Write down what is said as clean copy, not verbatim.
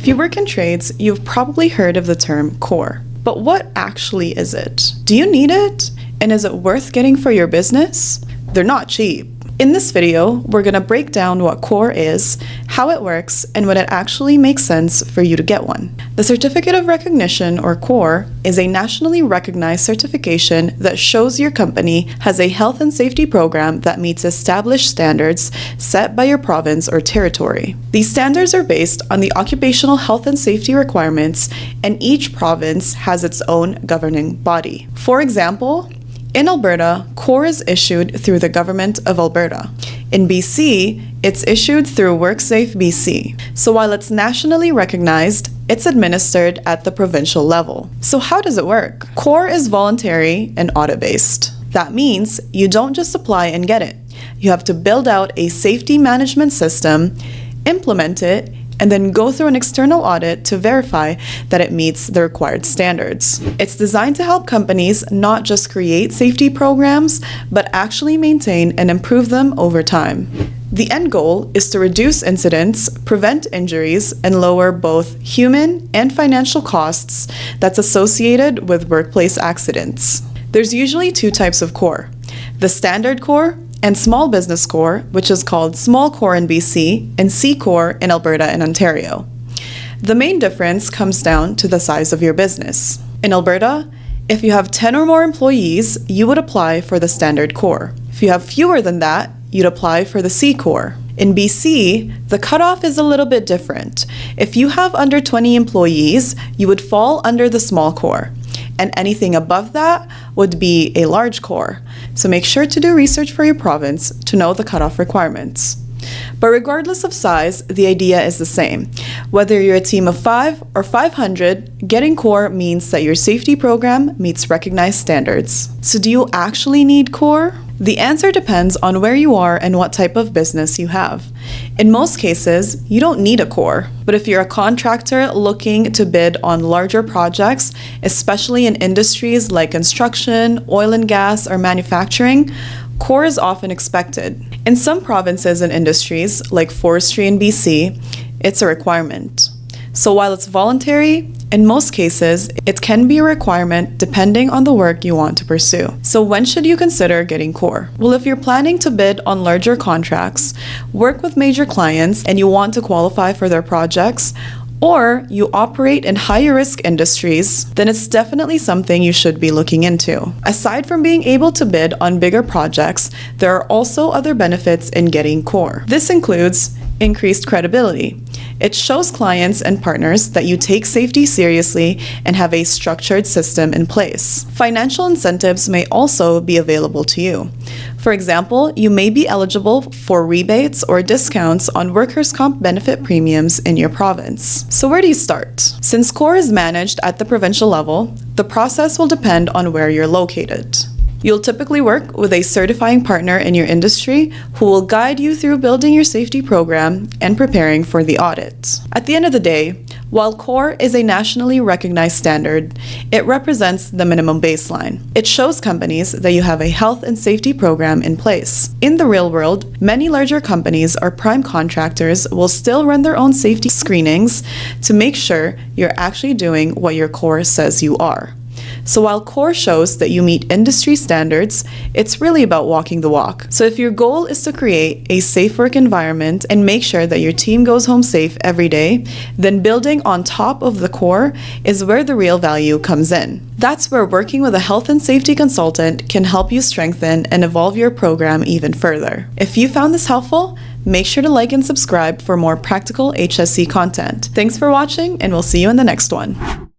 If you work in trades, you've probably heard of the term COR. But what actually is it? Do you need it? And is it worth getting for your business? They're not cheap. In this video, we're going to break down what COR is, how it works, and when it actually makes sense for you to get one. The Certificate of Recognition, or COR, is a nationally recognized certification that shows your company has a health and safety program that meets established standards set by your province or territory. These standards are based on the occupational health and safety requirements, and each province has its own governing body. For example, in Alberta, COR is issued through the Government of Alberta. In BC, it's issued through WorkSafe BC. So while it's nationally recognized, it's administered at the provincial level. So how does it work? COR is voluntary and audit-based. That means you don't just apply and get it. You have to build out a safety management system, implement it, and then go through an external audit to verify that it meets the required standards. It's designed to help companies not just create safety programs, but actually maintain and improve them over time. The end goal is to reduce incidents, prevent injuries, and lower both human and financial costs that's associated with workplace accidents. There's usually two types of COR: the standard COR and small business COR, which is called small COR in BC and COR in Alberta and Ontario. The main difference comes down to the size of your business. In Alberta, if you have 10 or more employees, you would apply for the standard COR. If you have fewer than that, you'd apply for the COR. In BC, the cutoff is a little bit different. If you have under 20 employees, you would fall under the small COR, and anything above that would be a large COR. So make sure to do research for your province to know the cutoff requirements. But regardless of size, the idea is the same. Whether you're a team of 5 or 500, getting COR means that your safety program meets recognized standards. So do you actually need COR? The answer depends on where you are and what type of business you have. In most cases, you don't need a COR, but if you're a contractor looking to bid on larger projects, especially in industries like construction, oil and gas, or manufacturing, COR is often expected. In some provinces and industries, like forestry in BC, it's a requirement. So while it's voluntary, in most cases, it can be a requirement depending on the work you want to pursue. So when should you consider getting COR? Well, if you're planning to bid on larger contracts, work with major clients, and you want to qualify for their projects, or you operate in higher risk industries, then it's definitely something you should be looking into. Aside from being able to bid on bigger projects, there are also other benefits in getting COR. This includes increased credibility. It shows clients and partners that you take safety seriously and have a structured system in place. Financial incentives may also be available to you. For example, you may be eligible for rebates or discounts on workers' comp benefit premiums in your province. So where do you start? Since COR is managed at the provincial level, the process will depend on where you're located. You'll typically work with a certifying partner in your industry who will guide you through building your safety program and preparing for the audit. At the end of the day, while COR is a nationally recognized standard, it represents the minimum baseline. It shows companies that you have a health and safety program in place. In the real world, many larger companies or prime contractors will still run their own safety screenings to make sure you're actually doing what your COR says you are. So while COR shows that you meet industry standards, it's really about walking the walk. So if your goal is to create a safe work environment and make sure that your team goes home safe every day, then building on top of the COR is where the real value comes in. That's where working with a health and safety consultant can help you strengthen and evolve your program even further. If you found this helpful, make sure to like and subscribe for more practical HSE content. Thanks for watching, and we'll see you in the next one.